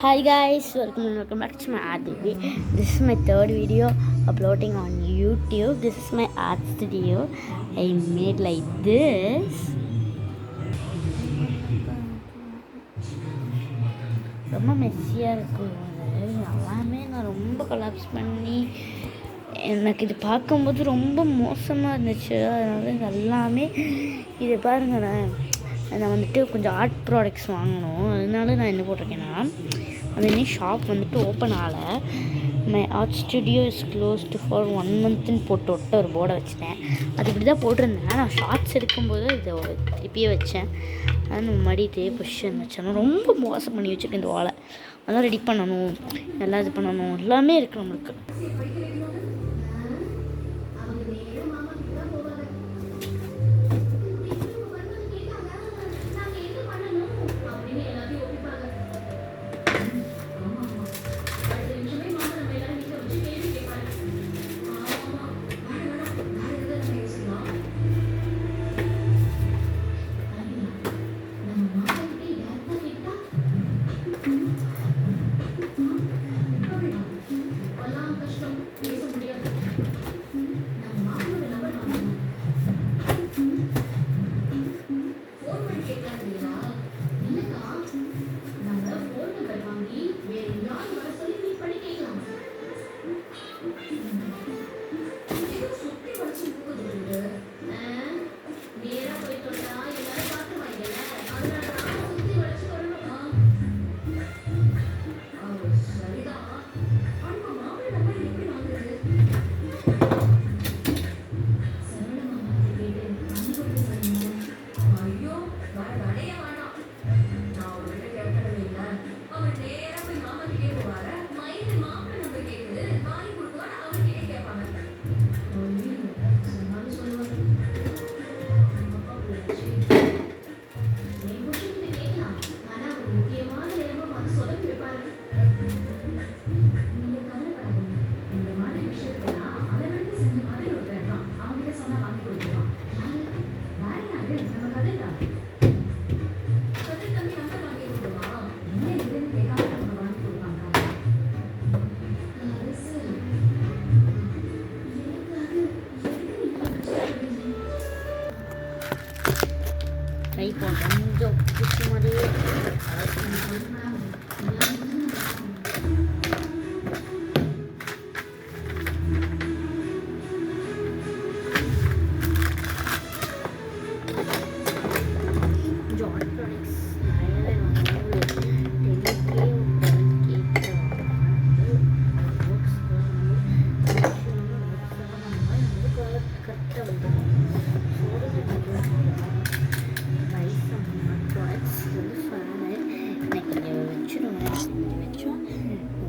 Hi guys, welcome back to my art video. This is my third video uploading on YouTube. This is my art studio. I made like this. ரொம்ப மெஸ்ஸியாக இருக்கும். எல்லாமே நான் ரொம்ப collapse பண்ணி எனக்கு இது பார்க்கும்போது ரொம்ப மோசமாக இருந்துச்சு. அதனால எல்லாமே இதை பாருங்களேன், நான் வந்துட்டு கொஞ்சம் ஆர்ட் ப்ராடக்ட்ஸ் வாங்கணும். அதனால நான் என்ன போட்டிருக்கேன்னா, அது இன்னும் ஷாப் வந்துட்டு ஓப்பன் ஆகலை. My art studio is closed for 1 monthன்னு போட்டு ஒரு போர்டை வச்சுட்டேன். அது இப்படி தான் போட்டிருந்தேன். நான் ஷார்ட்ஸ் எடுக்கும்போது இதை திருப்பியே வச்சேன். அது முன்னாடி இதே பொசிஷன் வச்சேன். ரொம்ப மோசம் பண்ணி வச்சுருக்கேன் இந்த வாழை. அதான் ரெடி பண்ணணும், எல்லாம் இது பண்ணணும், எல்லாமே இருக்குது நம்மளுக்கு. ட்ரை பண்ணுறேன் கொஞ்சம் பிடிச்ச மாதிரியே. கொஞ்சம் ஆர்ட் ப்ராடக்ட்ஸ் நிறையவே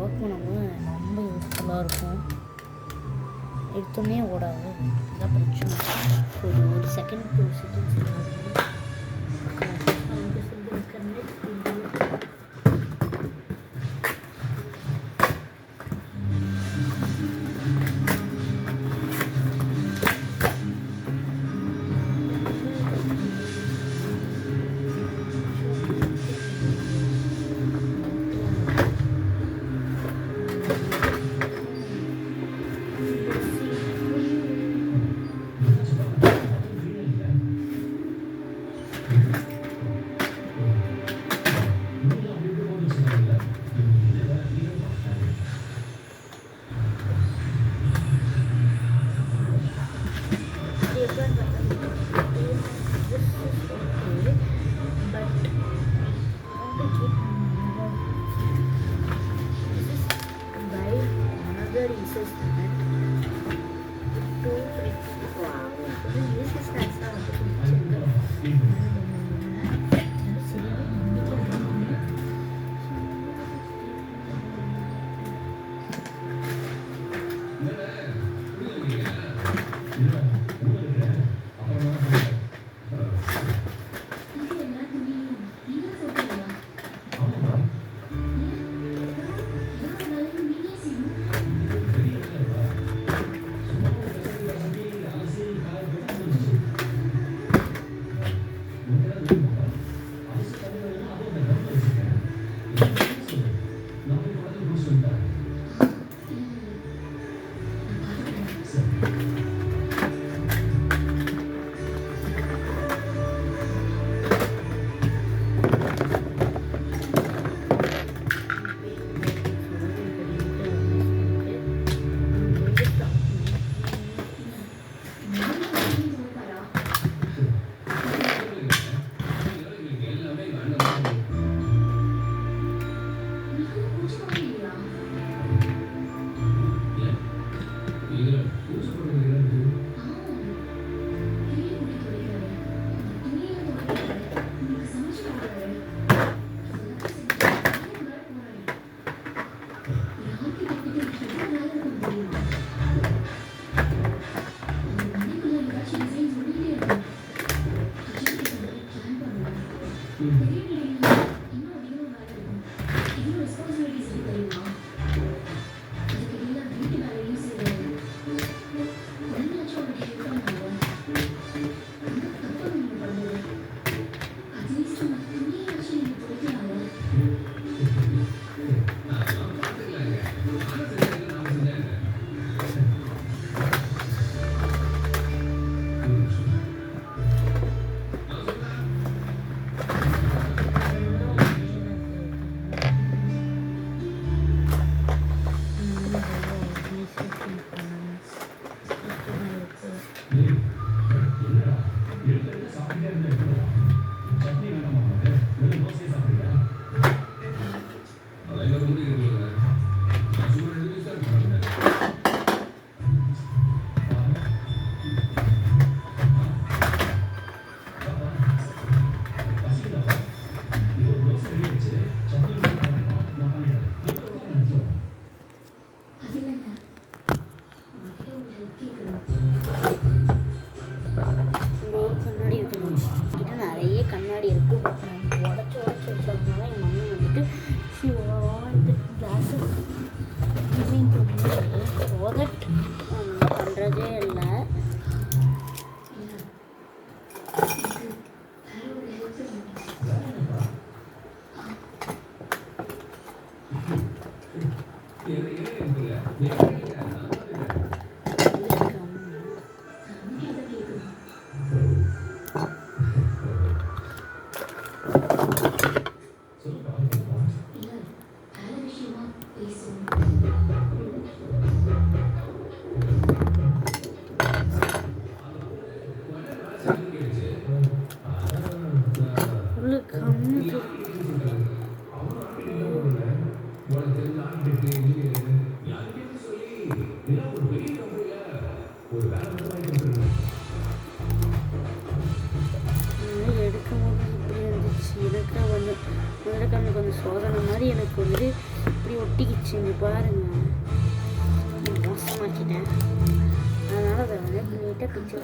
ஒர்க் பண்ணும்போது ரொம்ப யூஸ்ஃபுல்லாக இருக்கும். எடுத்தோடனே ஓடாது, இதான் பிரச்சனை. ஒரு செகண்ட் 2 seconds முதல்ல கொஞ்சம் சோதனை மாதிரி எனக்கு வந்து இப்படி ஒட்டிக்கிச்சுங்க பாருங்க, மோசமாக்கிட்டேன். அதனால் அதை வந்து நீட்டாக பிச்சு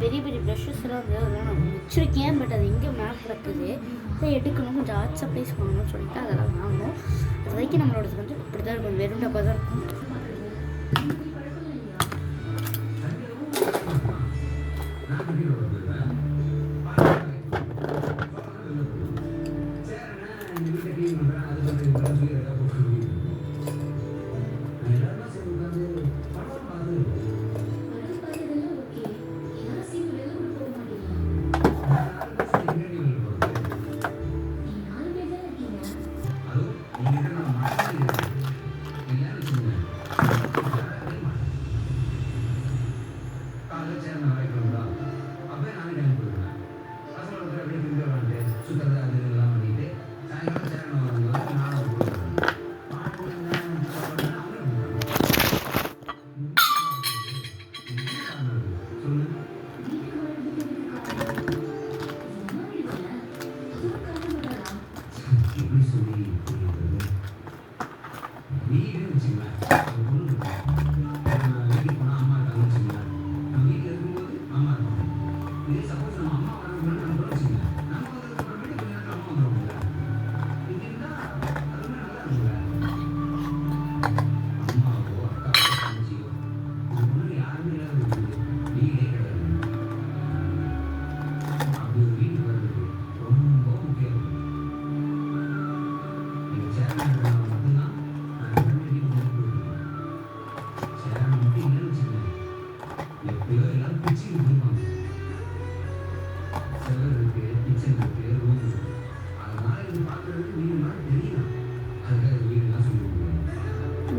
பெரிய பெரிய ப்ரஷஸ்லாம் வந்து அதெல்லாம் நான் வச்சுருக்கேன். பட் அது எங்கே மேப் இருக்குது, அதை எடுக்கணும். கொஞ்சம் ஆர்ட் சப்ளைஸ் வாங்கணும்னு சொல்லிட்டு அதெல்லாம் வாங்கணும். அது வரைக்கும் நம்மளோடது வந்து இப்படி தான் இருக்கும், வெறும் டப்பா தான் இருக்கும்.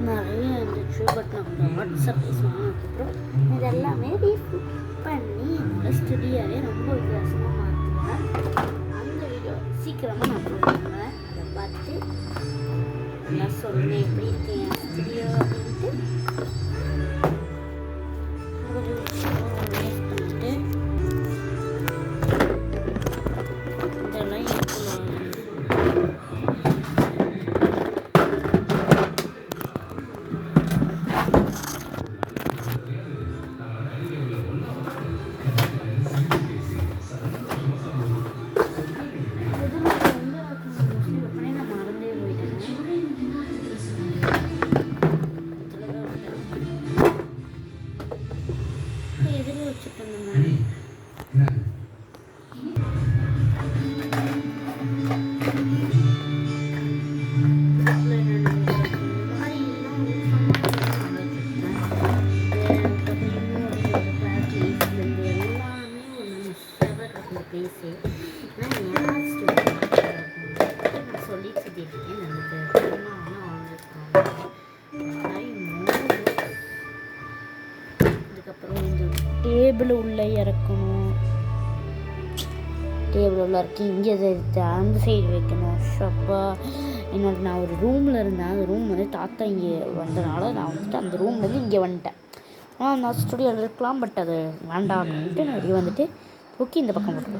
நிறைய இருந்துச்சு. பட் நான் வாட்ஸ்அப் வாங்கினதுக்கப்புறம் இதெல்லாமே ரீஃபில் பண்ணி என்னோடய ஸ்டுடியோவே ரொம்ப வித்தியாசமாக மாற்றுவேன். அந்த வீடியோ சீக்கிரமாக நான் அப்லோட் பண்ணுவேன். அதை பார்த்து நான் சொன்னேன் எப்படி இருக்கேன் என் ஸ்டுடியோ அப்படின்ட்டு. டேபிள் உள்ளே இறக்கணும், டேபிள் உள்ள இறக்கி இங்கே அந்த சைடு வைக்கணும். ஷப்பா நான் ஒரு ரூமில் இருந்தேன். அந்த ரூம் வந்து தாத்தா இங்கே வந்தனால நான் வந்துட்டு அந்த ரூம்லேருந்து இங்கே வந்துட்டேன். நான் ஸ்டுடியோவில் இருக்கலாம், பட் அது வேண்டாம் அப்படின்ட்டு நான் வெளியே வந்துட்டு தூக்கி இந்த பக்கம் போட்டுருவேன்.